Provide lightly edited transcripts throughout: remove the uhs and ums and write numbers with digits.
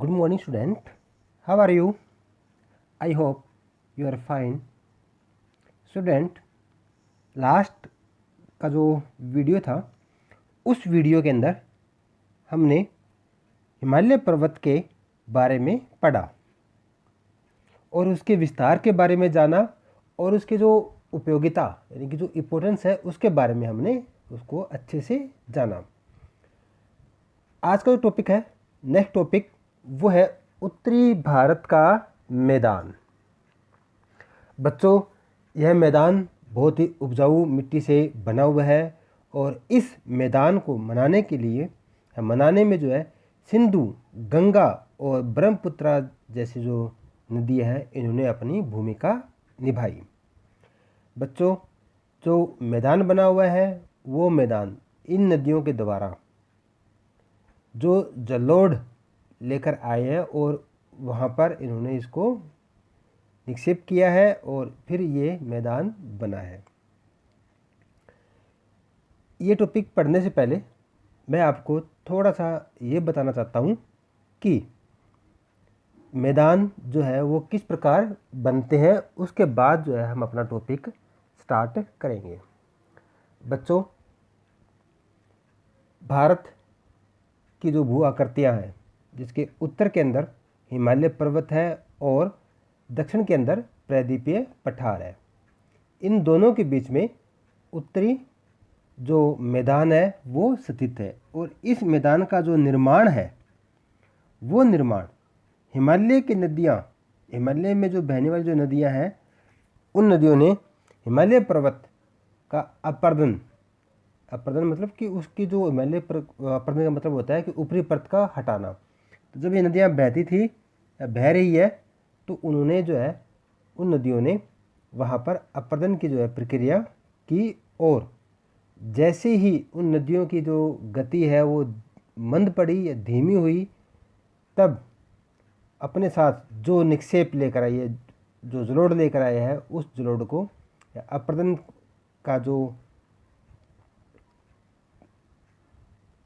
Good morning, student. How are you? I hope you are fine. Student, last का जो video था उस video के अंदर हमने हिमालय पर्वत के बारे में पढ़ा और उसके विस्तार के बारे में जाना और उसके जो उपयोगिता यानी कि जो इम्पोर्टेंस है उसके बारे में हमने उसको अच्छे से जाना। आज का जो टॉपिक है, नेक्स्ट टॉपिक, वो है उत्तरी भारत का मैदान। बच्चों, यह मैदान बहुत ही उपजाऊ मिट्टी से बना हुआ है और इस मैदान को मनाने में जो है सिंधु, गंगा और ब्रह्मपुत्र जैसी जो नदियाँ हैं इन्होंने अपनी भूमिका निभाई। बच्चों, जो मैदान बना हुआ है वो मैदान इन नदियों के द्वारा जो जलोढ़ लेकर आए हैं और वहाँ पर इन्होंने इसको निक्षेप किया है और फिर ये मैदान बना है। ये टॉपिक पढ़ने से पहले मैं आपको थोड़ा सा ये बताना चाहता हूँ कि मैदान जो है वो किस प्रकार बनते हैं, उसके बाद जो है हम अपना टॉपिक स्टार्ट करेंगे। बच्चों, भारत की जो भू आकृतियाँ हैं, जिसके उत्तर के अंदर हिमालय पर्वत है और दक्षिण के अंदर प्रायद्वीपीय पठार है, इन दोनों के बीच में उत्तरी जो मैदान है वो स्थित है। और इस मैदान का जो निर्माण है वो निर्माण हिमालय की नदियाँ, हिमालय में जो बहने वाली जो नदियाँ हैं उन नदियों ने हिमालय पर्वत का अपर्दन मतलब कि उसकी जो हिमालय अपर्दन का मतलब होता है कि ऊपरी परत का हटाना। तो जब ये नदियाँ बहती थी या बह रही है तो उन्होंने जो है उन नदियों ने वहाँ पर अपर्दन की जो है प्रक्रिया की और जैसे ही उन नदियों की जो गति है वो मंद पड़ी या धीमी हुई, तब अपने साथ जो निक्षेप लेकर आई है, जो जलोढ़ लेकर आया है, उस जलोढ़ को या अपर्दन का जो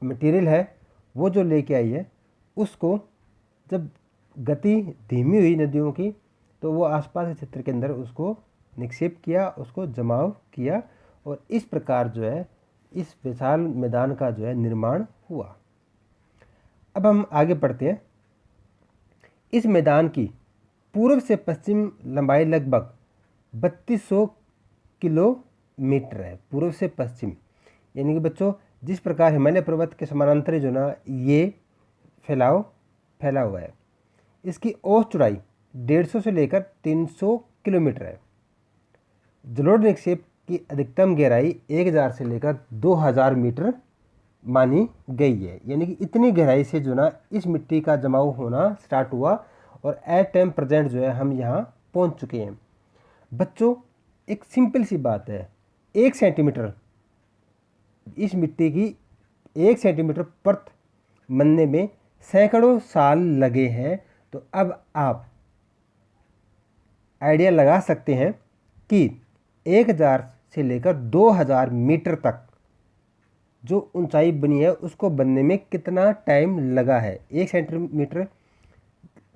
मटेरियल है वो जो लेके आई है, उसको जब गति धीमी हुई नदियों की तो वो आसपास के क्षेत्र के अंदर उसको निक्षेप किया, उसको जमाव किया और इस प्रकार जो है इस विशाल मैदान का जो है निर्माण हुआ। अब हम आगे बढ़ते हैं। इस मैदान की पूर्व से पश्चिम लंबाई लगभग 3200 किलोमीटर है। पूर्व से पश्चिम यानी कि बच्चों, जिस प्रकार हिमालय पर्वत के समानांतर जो ना ये फैला हुआ है, इसकी औसत चौड़ाई 150 से लेकर 300 किलोमीटर है। जलोढ़ निक्षेप की अधिकतम गहराई 1000 से लेकर 2000 मीटर मानी गई है। यानी कि इतनी गहराई से जो ना इस मिट्टी का जमाव होना स्टार्ट हुआ और एट टाइम प्रेजेंट जो है हम यहाँ पहुँच चुके हैं। बच्चों, एक सिंपल सी बात है, 1 सेंटीमीटर इस मिट्टी की 1 सेंटीमीटर परत बनने में सैकड़ों साल लगे हैं। तो अब आप आइडिया लगा सकते हैं कि 1000 से लेकर 2000 मीटर तक जो ऊंचाई बनी है उसको बनने में कितना टाइम लगा है। 1 सेंटीमीटर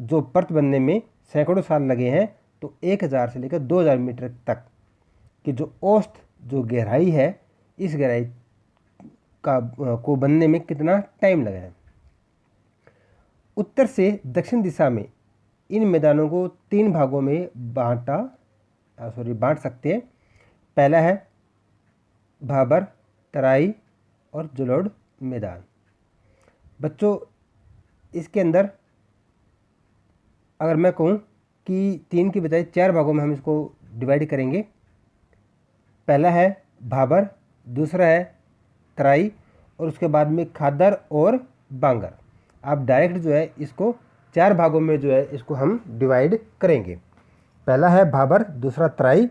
जो परत बनने में सैकड़ों साल लगे हैं, तो 1000 से लेकर 2000 मीटर तक की जो औसत जो गहराई है, इस गहराई को बनने में कितना टाइम लगा है। उत्तर से दक्षिण दिशा में इन मैदानों को 3 भागों में बांट सकते हैं। पहला है भाबर, तराई और जलोढ़ मैदान। बच्चों, इसके अंदर अगर मैं कहूँ कि 3 की बजाय 4 भागों में हम इसको डिवाइड करेंगे। पहला है भाबर, दूसरा है तराई और उसके बाद में खादर और बांगर। आप डायरेक्ट जो है इसको 4 भागों में जो है इसको हम डिवाइड करेंगे। पहला है भाबर, दूसरा तराई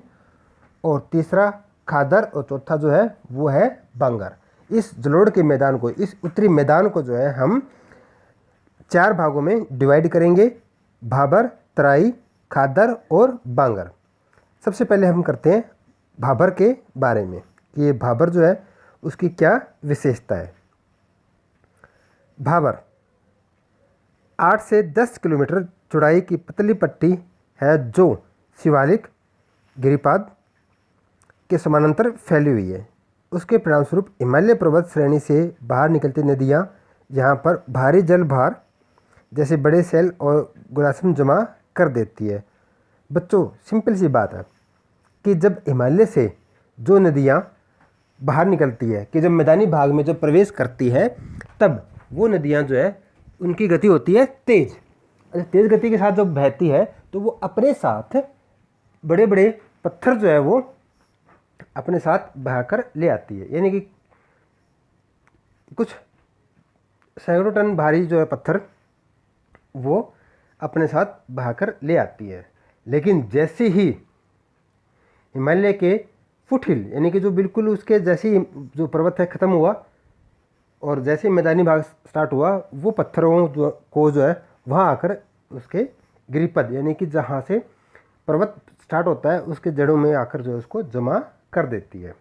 और तीसरा खादर और चौथा जो है वो है बांगर। इस जलोढ़ के मैदान को, इस उत्तरी मैदान को जो है हम 4 भागों में डिवाइड करेंगे, भाबर, तराई, खादर और बांगर। सबसे पहले हम करते हैं भाबर के बारे में कि ये भाबर जो है उसकी क्या विशेषता है। भाबर 8 से 10 किलोमीटर चौड़ाई की पतली पट्टी है जो शिवालिक गिरिपाद के समानांतर फैली हुई है। उसके परिणामस्वरूप हिमालय पर्वत श्रेणी से बाहर निकलती नदियाँ यहाँ पर भारी जल भार जैसे बड़े सेल और गुलासन जमा कर देती है। बच्चों, सिंपल सी बात है कि जब हिमालय से जो नदियाँ बाहर निकलती है, कि जब मैदानी भाग में जब प्रवेश करती है, तब वो नदियाँ जो है उनकी गति होती है तेज़। अच्छा, तेज़ गति के साथ जब बहती है तो वो अपने साथ बड़े बड़े पत्थर जो है वो अपने साथ बहाकर ले आती है, यानी कि कुछ सैकड़ों टन भारी जो है पत्थर वो अपने साथ बहाकर ले आती है। लेकिन जैसे ही हिमालय के फुटहिल, यानी कि जो बिल्कुल उसके जैसे ही जो पर्वत है ख़त्म हुआ और जैसे ही मैदानी भाग स्टार्ट हुआ, वो पत्थरों को जो है वहाँ आकर उसके गिरिपद, यानी कि जहाँ से पर्वत स्टार्ट होता है उसके जड़ों में आकर जो है उसको जमा कर देती है।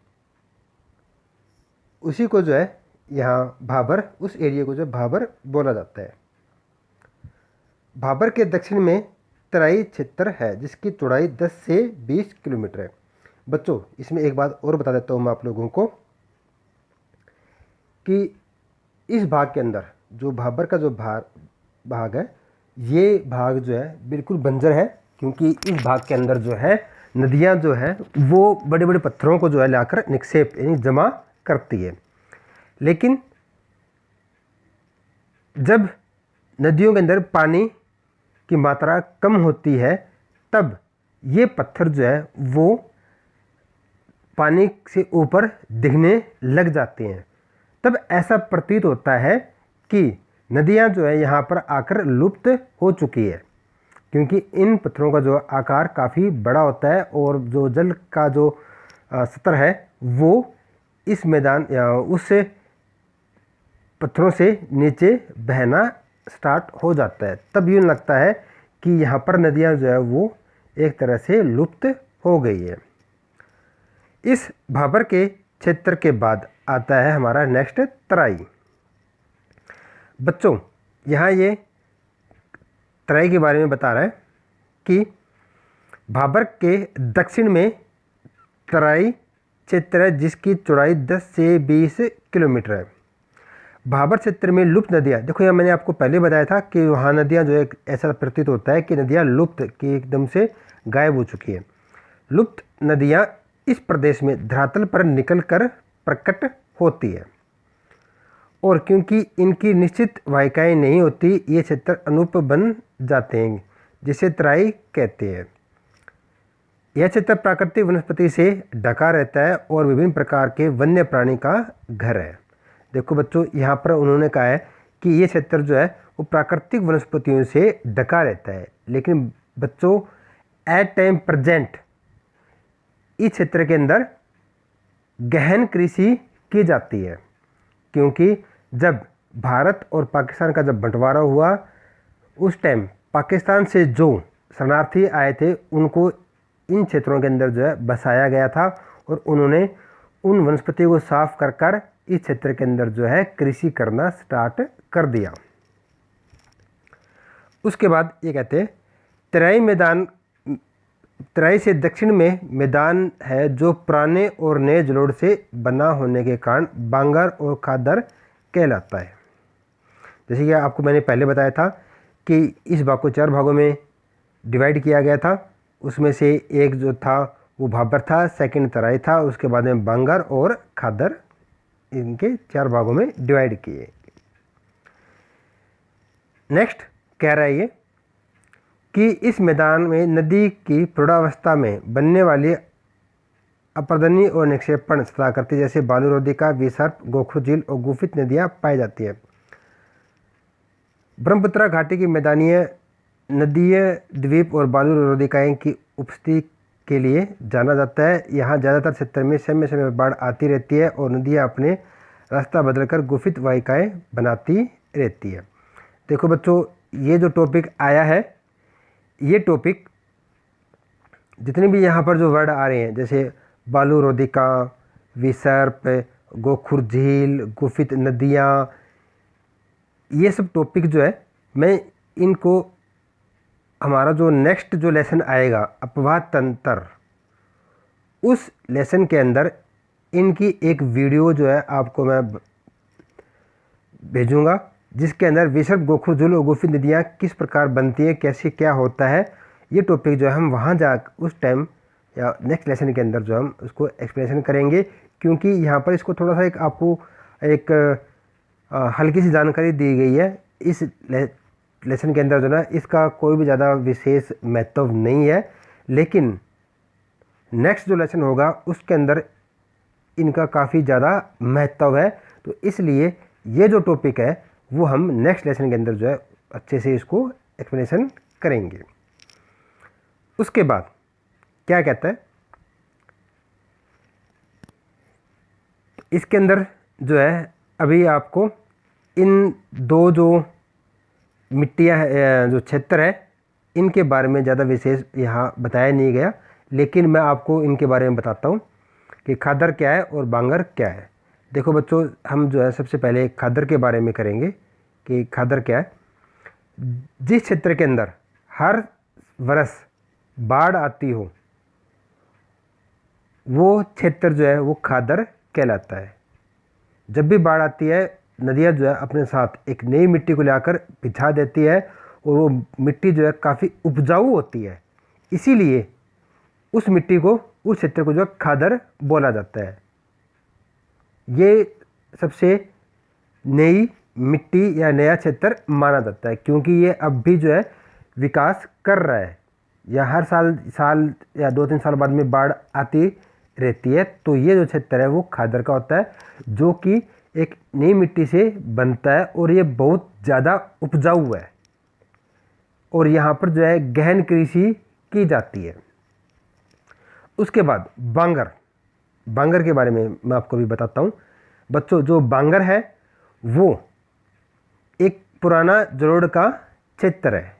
उसी को जो है यहाँ भाबर, उस एरिया को जो भाबर बोला जाता है। भाबर के दक्षिण में तराई क्षेत्र है जिसकी चौड़ाई 10 से 20 किलोमीटर है। बच्चों, इसमें एक बात और बता देता हूँ मैं आप लोगों को कि इस भाग के अंदर जो भाबर का जो भाग है, ये भाग जो है बिल्कुल बंजर है, क्योंकि इस भाग के अंदर जो है नदियाँ जो है वो बड़े बड़े पत्थरों को जो है लाकर निक्षेप यानी जमा करती है। लेकिन जब नदियों के अंदर पानी की मात्रा कम होती है, तब ये पत्थर जो है वो पानी से ऊपर दिखने लग जाते हैं। तब ऐसा प्रतीत होता है कि नदियाँ जो है यहाँ पर आकर लुप्त हो चुकी है, क्योंकि इन पत्थरों का जो आकार काफ़ी बड़ा होता है और जो जल का जो स्तर है वो इस मैदान या उस पत्थरों से नीचे बहना स्टार्ट हो जाता है। तब यूँ लगता है कि यहाँ पर नदियाँ जो है वो एक तरह से लुप्त हो गई है। इस भाबर के क्षेत्र के बाद आता है हमारा नेक्स्ट तराई। बच्चों, यहाँ ये तराई के बारे में बता रहा है कि भाबर के दक्षिण में तराई क्षेत्र है जिसकी चौड़ाई 10 से 20 किलोमीटर है। भाबर क्षेत्र में लुप्त नदियाँ, देखो यहाँ मैंने आपको पहले बताया था कि वहाँ नदियाँ जो है ऐसा प्रतीत होता है कि नदियाँ लुप्त की एकदम से गायब हो चुकी है। लुप्त नदियाँ इस प्रदेश में धरातल पर निकलकर प्रकट होती है और क्योंकि इनकी निश्चित वाहिकाएँ नहीं होती, ये क्षेत्र अनूप बन जाते हैं जिसे तराई कहते हैं। यह क्षेत्र प्राकृतिक वनस्पति से ढका रहता है और विभिन्न प्रकार के वन्य प्राणी का घर है। देखो बच्चों, यहाँ पर उन्होंने कहा है कि ये क्षेत्र जो है वो प्राकृतिक वनस्पतियों से ढका रहता है, लेकिन बच्चों एट टाइम प्रेजेंट इस क्षेत्र के अंदर गहन कृषि की जाती है, क्योंकि जब भारत और पाकिस्तान का जब बंटवारा हुआ उस टाइम पाकिस्तान से जो शरणार्थी आए थे उनको इन क्षेत्रों के अंदर जो है बसाया गया था और उन्होंने उन वनस्पतियों को साफ कर इस क्षेत्र के अंदर जो है कृषि करना स्टार्ट कर दिया। उसके बाद ये कहते हैं तराई से दक्षिण में मैदान है जो पुराने और नए जलोढ़ से बना होने के कारण बांगर और खादर कहलाता है। जैसे कि आपको मैंने पहले बताया था कि इस भाग को 4 भागों में डिवाइड किया गया था। उसमें से एक जो था वो भाबर था, सेकंड तराई था, उसके बाद में बांगर और खादर, इनके 4 भागों में डिवाइड किए। नेक्स्ट कह रहा है ये कि इस मैदान में नदी की प्रौढ़ावस्था में बनने वाली अपर्दनी और निक्षेपण स्थलाकृति जैसे बालूरोधिका, विसर्प, गोखुर झील और गुफित नदियाँ पाई जाती है। ब्रह्मपुत्र घाटी की मैदानीय नदीय द्वीप और बालूरोधिकाएँ की उपस्थिति के लिए जाना जाता है। यहाँ ज़्यादातर क्षेत्र में समय समय बाढ़ आती रहती है और नदियाँ अपने रास्ता बदलकर गुफित वाहिकाएँ बनाती रहती है। देखो बच्चों, ये जो टॉपिक आया है, ये टॉपिक जितने भी यहाँ पर जो वर्ड आ रहे हैं जैसे बालूरोधिका, विसर्प, गोखुर झील, गुफित नदियाँ, ये सब टॉपिक जो है मैं इनको हमारा जो नेक्स्ट जो लेसन आएगा अपवाद तंत्र, उस लेसन के अंदर इनकी एक वीडियो जो है आपको मैं भेजूंगा, जिसके अंदर विसर्ग, गोखुर, झुल और गोफी नदियाँ किस प्रकार बनती हैं, कैसे क्या होता है, ये टॉपिक जो है हम वहाँ जा उस टाइम या नेक्स्ट लेसन के अंदर जो हम उसको एक्सप्लेनेशन करेंगे। क्योंकि यहाँ पर इसको थोड़ा सा एक आपको एक हल्की सी जानकारी दी गई है। इस लेसन के अंदर जो ना इसका कोई भी ज़्यादा विशेष महत्व नहीं है, लेकिन नेक्स्ट जो लेसन होगा उसके अंदर इनका काफ़ी ज़्यादा महत्व है। तो इसलिए ये जो टॉपिक है वो हम नेक्स्ट लेसन के अंदर जो है अच्छे से इसको एक्सप्लेनेशन करेंगे। उसके बाद क्या कहता है, इसके अंदर जो है अभी आपको इन दो जो मिट्टियाँ जो क्षेत्र है इनके बारे में ज़्यादा विशेष यहाँ बताया नहीं गया, लेकिन मैं आपको इनके बारे में बताता हूँ कि खादर क्या है और बांगर क्या है। देखो बच्चों, हम जो है सबसे पहले खादर के बारे में करेंगे कि खादर क्या है। जिस क्षेत्र के अंदर हर वर्ष बाढ़ आती हो वो क्षेत्र जो है वो खादर कहलाता है। जब भी बाढ़ आती है नदियाँ जो है अपने साथ एक नई मिट्टी को लाकर बिछा देती है और वो मिट्टी जो है काफ़ी उपजाऊ होती है, इसीलिए उस मिट्टी को, उस क्षेत्र को जो है खादर बोला जाता है। ये सबसे नई मिट्टी या नया क्षेत्र माना जाता है, क्योंकि ये अब भी जो है विकास कर रहा है या हर साल या 2-3 साल बाद में बाढ़ आती रहती है। तो ये जो क्षेत्र है वो खादर का होता है, जो कि एक नई मिट्टी से बनता है और ये बहुत ज़्यादा उपजाऊ है और यहाँ पर जो है गहन कृषि की जाती है। उसके बाद बांगर, बांगर के बारे में मैं आपको भी बताता हूँ। बच्चों, जो बांगर है वो एक पुराना जलोढ़ का क्षेत्र है।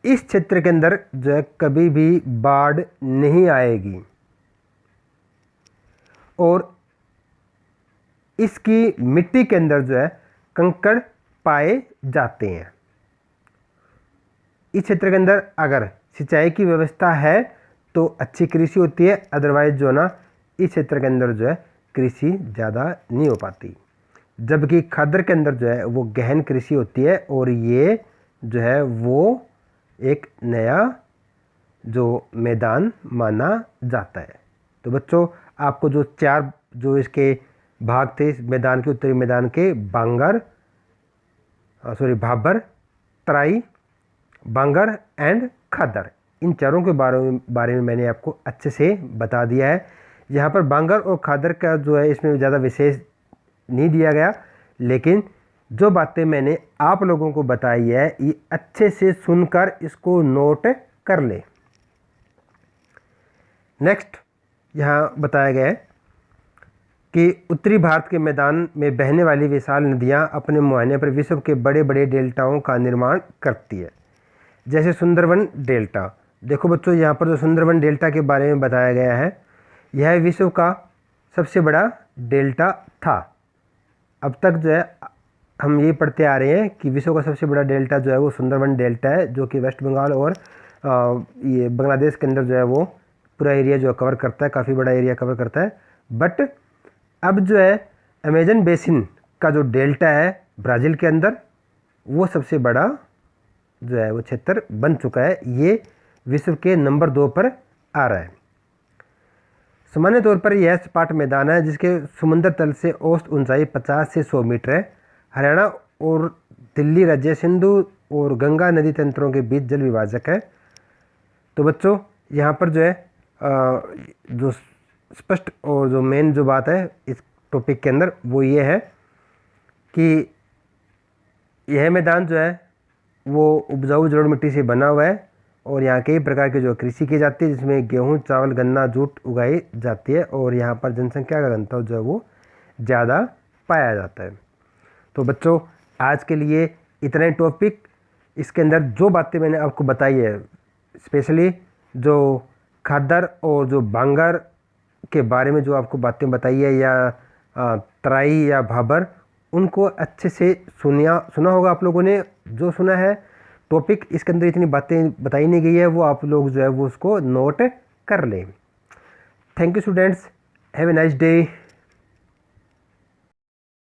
इस क्षेत्र के अंदर जो है कभी भी बाढ़ नहीं आएगी और इसकी मिट्टी के अंदर जो है कंकड़ पाए जाते हैं। इस क्षेत्र के अंदर अगर सिंचाई की व्यवस्था है तो अच्छी कृषि होती है, अदरवाइज जो ना इस क्षेत्र के अंदर जो है कृषि ज़्यादा नहीं हो पाती। जबकि खादर के अंदर जो है वो गहन कृषि होती है और ये जो है वो एक नया जो मैदान माना जाता है। तो बच्चों, आपको जो 4 जो इसके भाग थे इस मैदान के, उत्तरी मैदान के, भाबर, तराई, बांगर एंड खादर, इन चारों के बारे में मैंने आपको अच्छे से बता दिया है। यहाँ पर बांगर और खादर का जो है इसमें ज़्यादा विशेष नहीं दिया गया, लेकिन जो बातें मैंने आप लोगों को बताई है ये अच्छे से सुनकर इसको नोट कर ले। नेक्स्ट यहाँ बताया गया है कि उत्तरी भारत के मैदान में बहने वाली विशाल नदियाँ अपने मुहाने पर विश्व के बड़े बड़े डेल्टाओं का निर्माण करती है, जैसे सुंदरवन डेल्टा। देखो बच्चों, यहाँ पर जो सुंदरवन डेल्टा के बारे में बताया गया है, यह विश्व का सबसे बड़ा डेल्टा था। अब तक जो है हम ये पढ़ते आ रहे हैं कि विश्व का सबसे बड़ा डेल्टा जो है वो सुंदरवन डेल्टा है, जो कि वेस्ट बंगाल और ये बांग्लादेश के अंदर जो है वो पूरा एरिया जो कवर करता है, काफ़ी बड़ा एरिया कवर करता है। बट अब जो है अमेजन बेसिन का जो डेल्टा है ब्राज़ील के अंदर, वो सबसे बड़ा जो है वो क्षेत्र बन चुका है। ये विश्व के नंबर 2 पर आ रहा है। सामान्य तौर पर यह सपाट मैदान है जिसके समुद्र तल से औसत ऊंचाई 50 से 100 मीटर है। हरियाणा और दिल्ली राज्य सिंधु और गंगा नदी तंत्रों के बीच जल विभाजक है। तो बच्चों, यहाँ पर जो है जो स्पष्ट और जो मेन जो बात है इस टॉपिक के अंदर वो ये है कि यह मैदान जो है वो उपजाऊ जलोढ़ मिट्टी से बना हुआ है और यहाँ कई प्रकार की जो कृषि की जाती है, जिसमें गेहूँ, चावल, गन्ना, जूट उगाई जाती है और यहाँ पर जनसंख्या का घनत्व जो है वो ज़्यादा पाया जाता है। तो बच्चों, आज के लिए इतना ही टॉपिक। इसके अंदर जो बातें मैंने आपको बताई है, स्पेशली जो खादर और जो बांगर के बारे में जो आपको बातें बताई है, या तराई या भाबर, उनको अच्छे से सुना होगा आप लोगों ने। जो सुना है टॉपिक इसके अंदर इतनी बातें बताई नहीं गई है, वो आप लोग जो है वो उसको नोट कर लें। Thank you students, have a nice day.